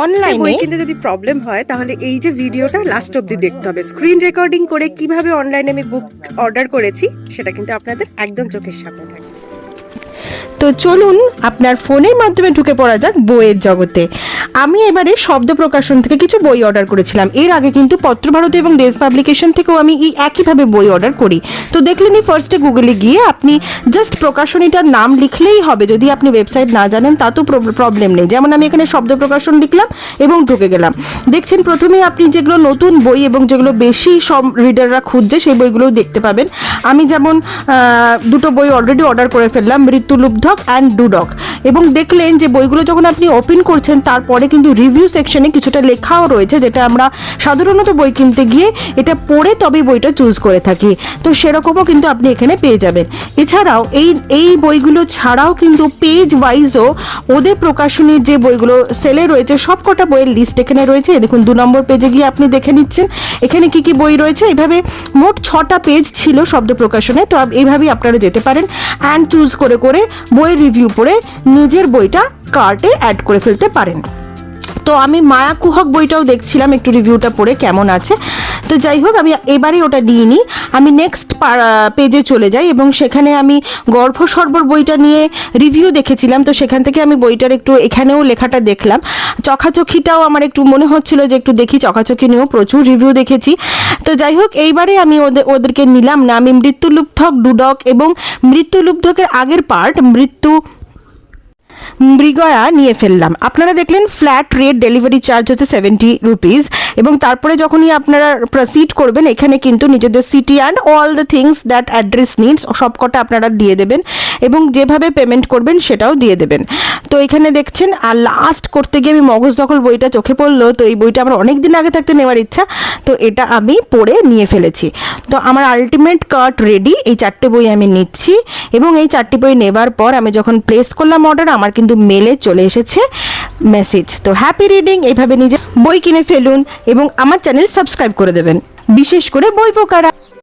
অনলাইনে বই কিনতে যদি প্রবলেম হয় তাহলে এই যে ভিডিওটা লাস্ট অবধি দেখতে হবে। স্ক্রিন রেকর্ডিং করে কিভাবে অনলাইনে আমি বুক অর্ডার করেছি সেটা কিন্তু আপনাদের একদম চোখের সামনে থাকবে। তো চলুন আপনার ফোনের মাধ্যমে ঢুকে পড়া যাক বইয়ের জগতে। আমি এবারে শব্দ প্রকাশন থেকে কিছু বই অর্ডার করেছিলাম। এর আগে কিন্তু পত্রভারতী এবং দেশ পাবলিকেশন থেকেও আমি এই একইভাবে বই অর্ডার করি। তো দেখলেনই ফার্স্টে গুগলে গিয়ে আপনি জাস্ট প্রকাশনীটার নাম লিখলেই হবে। যদি আপনি ওয়েবসাইট না জানেন তা তো প্রবলেম নেই। যেমন আমি এখানে শব্দ প্রকাশন লিখলাম এবং ঢুকে গেলাম। দেখছেন প্রথমেই আপনি যেগুলো নতুন বই এবং যেগুলো বেশি সব রিডাররা খুঁজছে সেই বইগুলোও দেখতে পাবেন। আমি যেমন দুটো বই অলরেডি অর্ডার করে ফেললাম, মৃত্যুলুব্ধক অ্যান্ড ডুডক। এবং দেখলেন যে বইগুলো যখন আপনি ওপেন করছেন তারপরে কিন্তু রিভিউ সেকশনে কিছুটা লেখাও রয়েছে, যেটা আমরা সাধারণত বই কিনতে গিয়ে এটা পড়ে তবেই বইটা চুজ করে থাকি। তো সেরকমও কিন্তু আপনি এখানে পেয়ে যাবেন। এছাড়াও এই বইগুলো ছাড়াও কিন্তু পেজ ওয়াইজও ওদের প্রকাশনীর যে বইগুলো সেলে রয়েছে সব কটা বইয়ের লিস্ট এখানে রয়েছে। দেখুন 2 নম্বর পেজে গিয়ে আপনি দেখে নিচ্ছেন এখানে কি কি বই রয়েছে। এভাবে মোট 6টা পেজ ছিল শব্দ প্রকাশনে। তো এইভাবেই আপনারা যেতে পারেন অ্যান্ড চুজ করে করে বইয়ের রিভিউ পড়ে নিজের বইটা কার্টে অ্যাড করে ফেলতে পারেন। তো আমি মায়া কুহক বইটাও দেখছিলাম একটু রিভিউটা পড়ে কেমন আছে। তো যাই হোক আমি এবারে ওটা নিইনি, আমি নেক্সট পেজে চলে যাই এবং সেখানে আমি গর্ভসর্বর বইটা নিয়ে রিভিউ দেখেছিলাম। তো সেখান থেকে আমি বইটার একটু এখানেও লেখাটা দেখলাম। চখাচখিটাও আমার একটু মনে হচ্ছিল যে একটু দেখি, চখাচখি নিয়েও প্রচুর রিভিউ দেখেছি। তো যাই হোক এইবারে আমি ওদেরকে নিলাম না, আমি মৃত্যুলুব্ধক, ডুডক এবং মৃত্যুলুব্ধকের আগের পার্ট মৃগয়া নিয়ে ফেললাম। আপনারা দেখলেন ফ্ল্যাট রেট ডেলিভারি চার্জ হচ্ছে 70 রুপিস এবং তারপরে যখনই আপনারা প্রসিড করবেন এখানে কিন্তু নিজেদের city and all the things that address needs সবকটা আপনারা দিয়ে দেবেন এবং যেভাবে পেমেন্ট করবেন সেটাও দিয়ে দেবেন। তো এখানে দেখছেন আর লাস্ট করতে গিয়ে আমি মগজ দখল বইটা চোখে পড়লো। তো এই বইটা আমার অনেক দিন আগে থাকতে নেওয়ার ইচ্ছা, তো এটা আমি পড়ে নিয়ে ফেলেছি। তো আমার আলটিমেট কার্ট রেডি, এই 4টে বই আমি নিচ্ছি এবং এই 4টে বই নেবার পর আমি যখন প্লেস করলাম অর্ডার আমার কিন্তু মেলে চলে এসেছে মেসেজ। তো হ্যাপি রিডিং, এইভাবে নিজে বই কিনে ফেলুন এবং আমার চ্যানেল সাবস্ক্রাইব করে দেবেন, বিশেষ করে বই পোকারা।